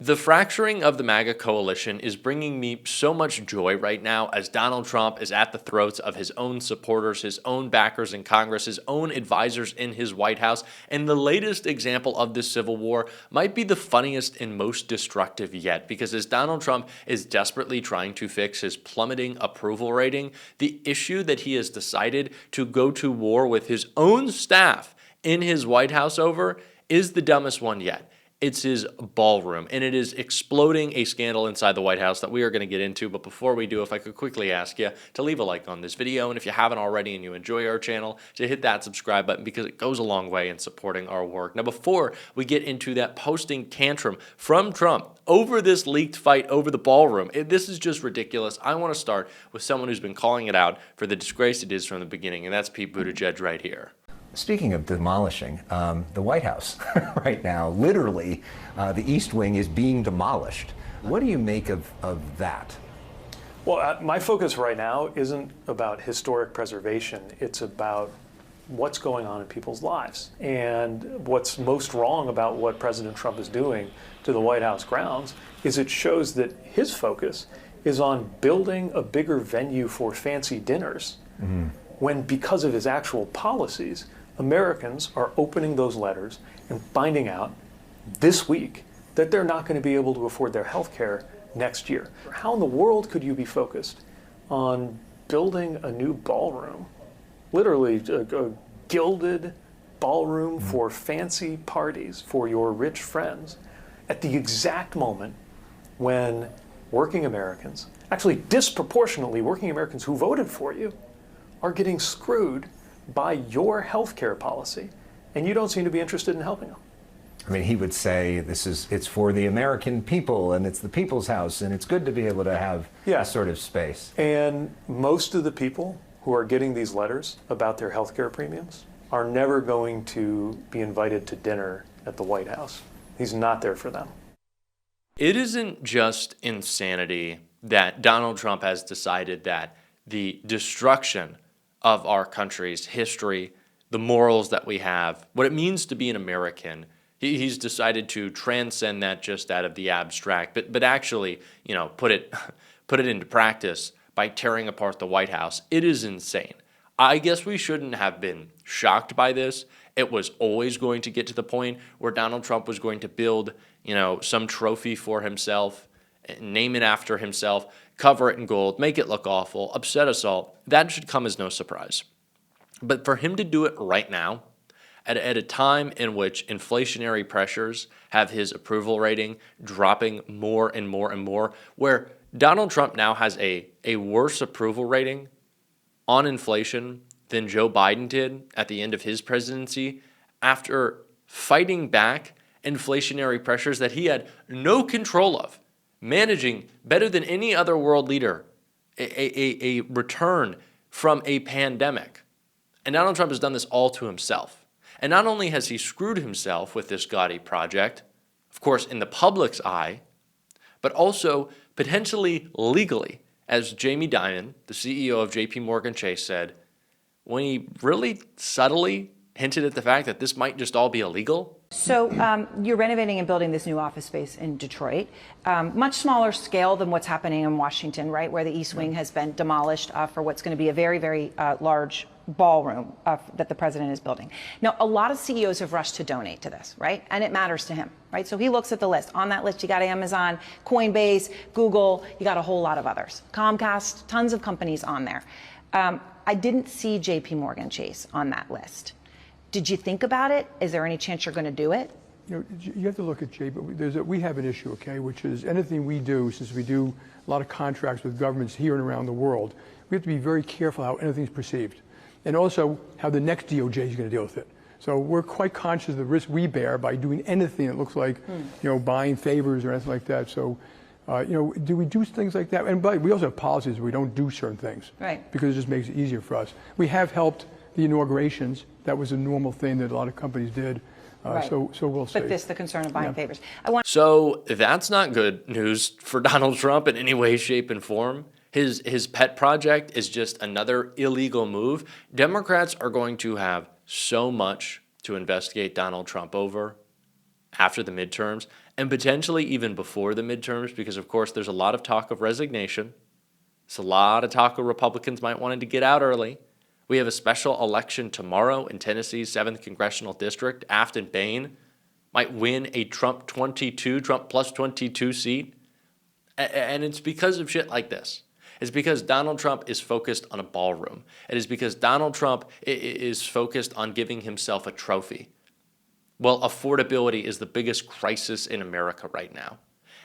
The fracturing of the MAGA coalition is bringing me so much joy right now as Donald Trump is at the throats of his own supporters, his own backers in Congress, his own advisors in his White House. And the latest example of this civil war might be the funniest and most destructive yet, because as Donald Trump is desperately trying to fix his plummeting approval rating, the issue that he has decided to go to war with his own staff in his White House over is the dumbest one yet. It's his ballroom, and it is exploding a scandal inside the White House that we are going to get into. But before we do, if I could quickly ask you to leave a like on this video, and if you haven't already and you enjoy our channel, to hit that subscribe button because it goes a long way in supporting our work. Now, before we get into that posting tantrum from Trump over this leaked fight over the ballroom, this is just ridiculous. I want to start with someone who's been calling it out for the disgrace it is from the beginning, and that's Pete Buttigieg right here. Speaking of demolishing, the White House right now, literally, the East Wing is being demolished. What do you make of that? Well, my focus right now isn't about historic preservation. It's about what's going on in people's lives. And what's most wrong about what President Trump is doing to the White House grounds is it shows that his focus is on building a bigger venue for fancy dinners, when because of his actual policies, Americans are opening those letters and finding out this week that they're not going to be able to afford their health care next year. How in the world could you be focused on building a new ballroom, literally a gilded ballroom for fancy parties for your rich friends, at the exact moment when working Americans, actually disproportionately working Americans who voted for you, are getting screwed by your health care policy, and you don't seem to be interested in helping them? I mean, he would say it's for the American people, and it's the people's house, and it's good to be able to have this sort of space. And most of the people who are getting these letters about their health care premiums are never going to be invited to dinner at the White House. He's not there for them. It isn't just insanity that Donald Trump has decided that the destruction of our country's history, the morals that we have, what it means to be an American, he's decided to transcend that just out of the abstract, but actually, put it into practice by tearing apart the White House. It is insane. I guess we shouldn't have been shocked by this. It was always going to get to the point where Donald Trump was going to build, some trophy for himself, name it after himself, cover it in gold, make it look awful, upset us all. That should come as no surprise. But for him to do it right now, at a time in which inflationary pressures have his approval rating dropping more and more and more, where Donald Trump now has a worse approval rating on inflation than Joe Biden did at the end of his presidency, after fighting back inflationary pressures that he had no control of, managing better than any other world leader a return from a pandemic. And Donald Trump has done this all to himself. And not only has he screwed himself with this gaudy project, of course, in the public's eye, but also potentially legally, as Jamie Dimon, the CEO of JP Morgan Chase, said, when he really subtly hinted at the fact that this might just all be illegal. So you're renovating and building this new office space in Detroit, much smaller scale than what's happening in Washington, right, where the East Wing has been demolished for what's going to be a very, very large ballroom that the president is building. Now, a lot of CEOs have rushed to donate to this, right, and it matters to him, right? So he looks at the list. On that list, you got Amazon, Coinbase, Google, you got a whole lot of others, Comcast, tons of companies on there. I didn't see JP Morgan Chase on that list. Did you think about it? Is there any chance you're going to do it? You have to look at JP. We have an issue, okay, which is anything we do, since we do a lot of contracts with governments here and around the world, we have to be very careful how anything's perceived, and also how the next DOJ is going to deal with it. So we're quite conscious of the risk we bear by doing anything that looks like, buying favors or anything like that. So, do we do things like that? And but we also have policies where we don't do certain things, right? Because it just makes it easier for us. We have helped the inaugurations. That was a normal thing that a lot of companies did. Right. So we'll see. But the concern of buying favors. So that's not good news for Donald Trump in any way, shape, and form. His pet project is just another illegal move. Democrats are going to have so much to investigate Donald Trump over after the midterms. and potentially even before the midterms, because of course there's a lot of talk of resignation. There's a lot of talk of Republicans might want to get out early. We have a special election tomorrow in Tennessee's 7th Congressional District. Afton Bain might win a Trump plus 22 seat. And it's because of shit like this. It's because Donald Trump is focused on a ballroom. It is because Donald Trump is focused on giving himself a trophy. Well, affordability is the biggest crisis in America right now.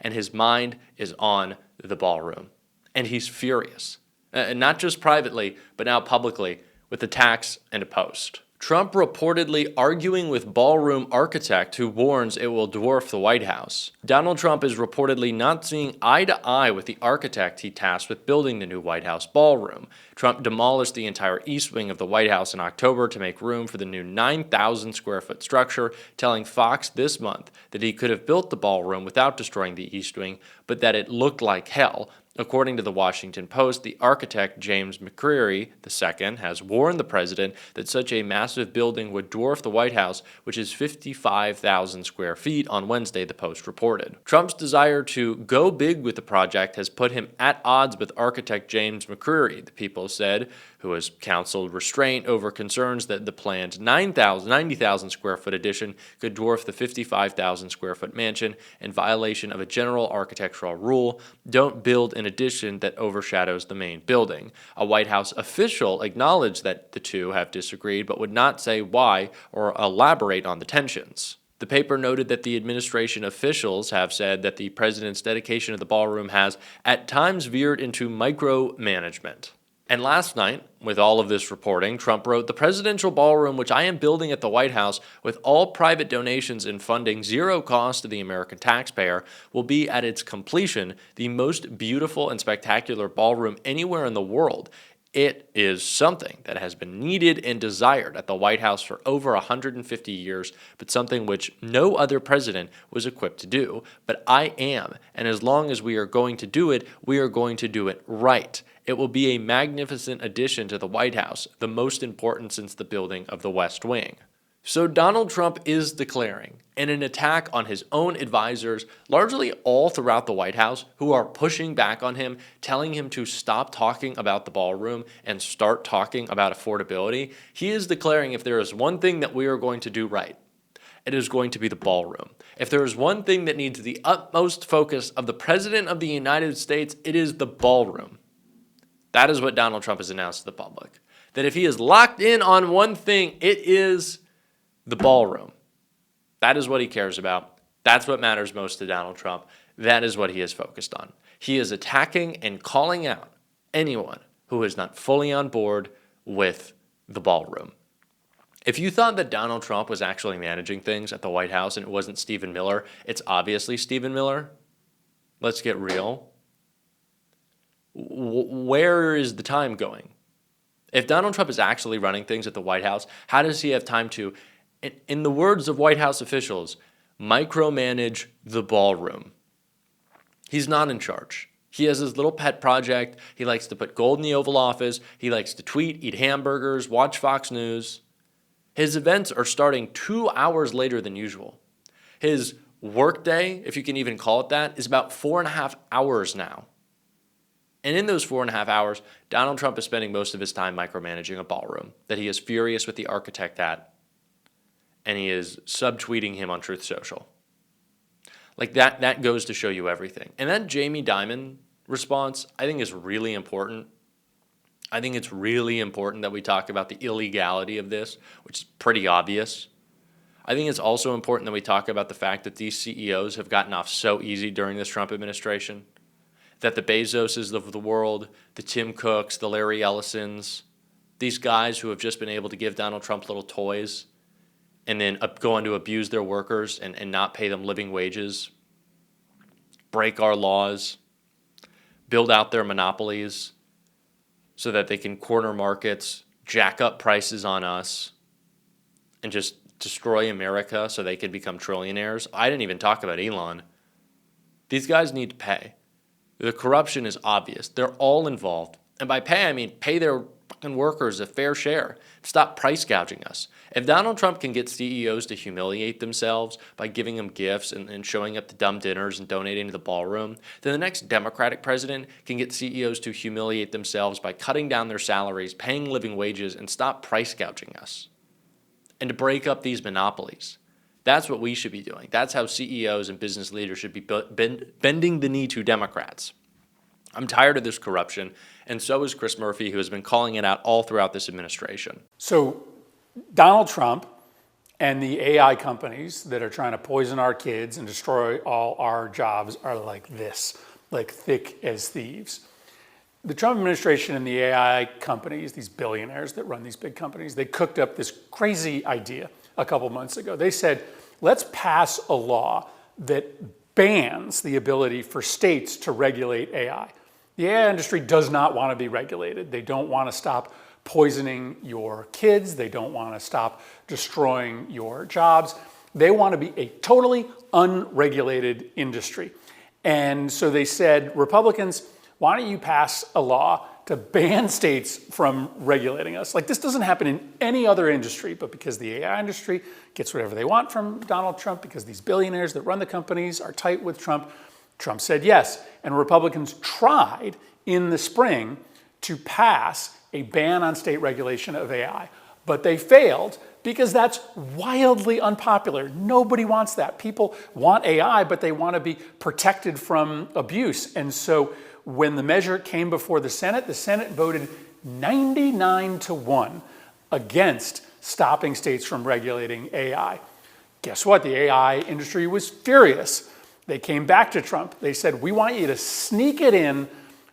And his mind is on the ballroom. And he's furious. And not just privately, but now publicly, with attacks and a post. Trump reportedly arguing with ballroom architect who warns it will dwarf the White House. Donald Trump is reportedly not seeing eye to eye with the architect he tasked with building the new White House ballroom. Trump demolished the entire east wing of the White House in October to make room for the new 9,000 square foot structure, telling Fox this month that he could have built the ballroom without destroying the east wing, but that it looked like hell. According to the Washington Post, the architect James McCreary II has warned the president that such a massive building would dwarf the White House, which is 55,000 square feet, on Wednesday, the Post reported. Trump's desire to go big with the project has put him at odds with architect James McCreary, the People said, who has counseled restraint over concerns that the planned 90,000 square foot addition could dwarf the 55,000 square foot mansion in violation of a general architectural rule: don't build an addition that overshadows the main building. A White House official acknowledged that the two have disagreed, but would not say why or elaborate on the tensions. The paper noted that the administration officials have said that the president's dedication to the ballroom has at times veered into micromanagement. And last night, with all of this reporting, Trump wrote, "The presidential ballroom, which I am building at the White House with all private donations and funding, zero cost to the American taxpayer, will be at its completion the most beautiful and spectacular ballroom anywhere in the world. It is something that has been needed and desired at the White House for over 150 years, but something which no other president was equipped to do. But I am, and as long as we are going to do it, we are going to do it right. It will be a magnificent addition to the White House, the most important since the building of the West Wing." So Donald Trump is declaring, in an attack on his own advisors, largely all throughout the White House, who are pushing back on him, telling him to stop talking about the ballroom and start talking about affordability. He is declaring, if there is one thing that we are going to do right, it is going to be the ballroom. If there is one thing that needs the utmost focus of the President of the United States, it is the ballroom. That is what Donald Trump has announced to the public. That if he is locked in on one thing, it is the ballroom. That is what he cares about. That's what matters most to Donald Trump. That is what he is focused on. He is attacking and calling out anyone who is not fully on board with the ballroom. If you thought that Donald Trump was actually managing things at the White House and it wasn't Stephen Miller, it's obviously Stephen Miller. Let's get real. Where is the time going? If Donald Trump is actually running things at the White House, how does he have time to, in the words of White House officials, micromanage the ballroom? He's not in charge. He has his little pet project. He likes to put gold in the Oval Office. He likes to tweet, eat hamburgers, watch Fox News. His events are starting 2 hours later than usual. His workday, if you can even call it that, is about 4.5 hours now. And in those 4.5 hours, Donald Trump is spending most of his time micromanaging a ballroom that he is furious with the architect at, and he is subtweeting him on Truth Social. Like that goes to show you everything. And that Jamie Dimon response, I think, is really important. I think it's really important that we talk about the illegality of this, which is pretty obvious. I think it's also important that we talk about the fact that these CEOs have gotten off so easy during this Trump administration. That the Bezoses of the world, the Tim Cooks, the Larry Ellisons, these guys who have just been able to give Donald Trump little toys and then go on to abuse their workers and not pay them living wages, break our laws, build out their monopolies so that they can corner markets, jack up prices on us, and just destroy America so they can become trillionaires. I didn't even talk about Elon. These guys need to pay. The corruption is obvious. They're all involved. And by pay, I mean pay their fucking workers a fair share. Stop price gouging us. If Donald Trump can get CEOs to humiliate themselves by giving them gifts and showing up to dumb dinners and donating to the ballroom, then the next Democratic president can get CEOs to humiliate themselves by cutting down their salaries, paying living wages, and stop price gouging us. And to break up these monopolies. That's what we should be doing. That's how CEOs and business leaders should be bending the knee to Democrats. I'm tired of this corruption, and so is Chris Murphy, who has been calling it out all throughout this administration. So Donald Trump and the AI companies that are trying to poison our kids and destroy all our jobs are like this, like thick as thieves. The Trump administration and the AI companies, these billionaires that run these big companies, they cooked up this crazy idea a couple months ago. They said, let's pass a law that bans the ability for states to regulate AI. The AI industry does not want to be regulated. They don't want to stop poisoning your kids. They don't want to stop destroying your jobs. They want to be a totally unregulated industry. And so they said, Republicans, why don't you pass a law to ban states from regulating us? Like, this doesn't happen in any other industry, but because the AI industry gets whatever they want from Donald Trump, because these billionaires that run the companies are tight with Trump, Trump said yes. And Republicans tried in the spring to pass a ban on state regulation of AI, but they failed because that's wildly unpopular. Nobody wants that. People want AI, but they want to be protected from abuse. And so when the measure came before the Senate voted 99-1 against stopping states from regulating AI. Guess what? The AI industry was furious. They came back to Trump. They said, we want you to sneak it in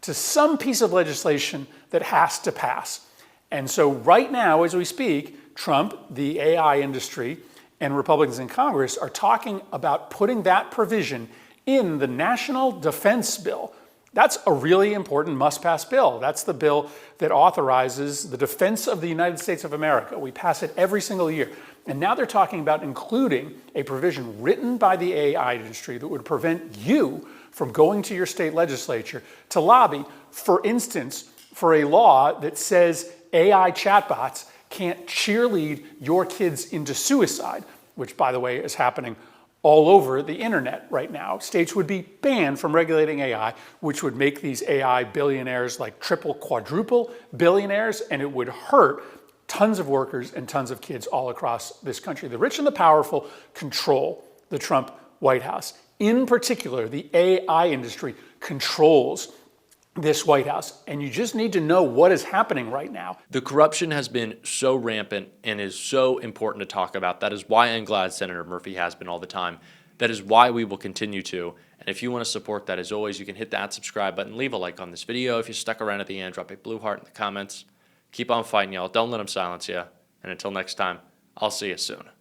to some piece of legislation that has to pass. And so right now, as we speak, Trump, the AI industry, and Republicans in Congress are talking about putting that provision in the National Defense Bill. That's a really important must-pass bill. That's the bill that authorizes the defense of the United States of America. We pass it every single year. And now they're talking about including a provision written by the AI industry that would prevent you from going to your state legislature to lobby, for instance, for a law that says AI chatbots can't cheerlead your kids into suicide, which, by the way, is happening all over the internet right now. States would be banned from regulating AI, which would make these AI billionaires like triple, quadruple billionaires, and it would hurt tons of workers and tons of kids all across this country. The rich and the powerful control the Trump White House. In particular, the AI industry controls this White House, and you just need to know what is happening right now. The corruption has been so rampant and is so important to talk about. That is why I'm glad Senator Murphy has been all the time. That is why we will continue to. And if you want to support that, as always, you can hit that subscribe button, leave a like on this video. If you stuck around at the end, drop a blue heart in the comments. Keep on fighting, y'all. Don't let them silence you. And until next time, I'll see you soon.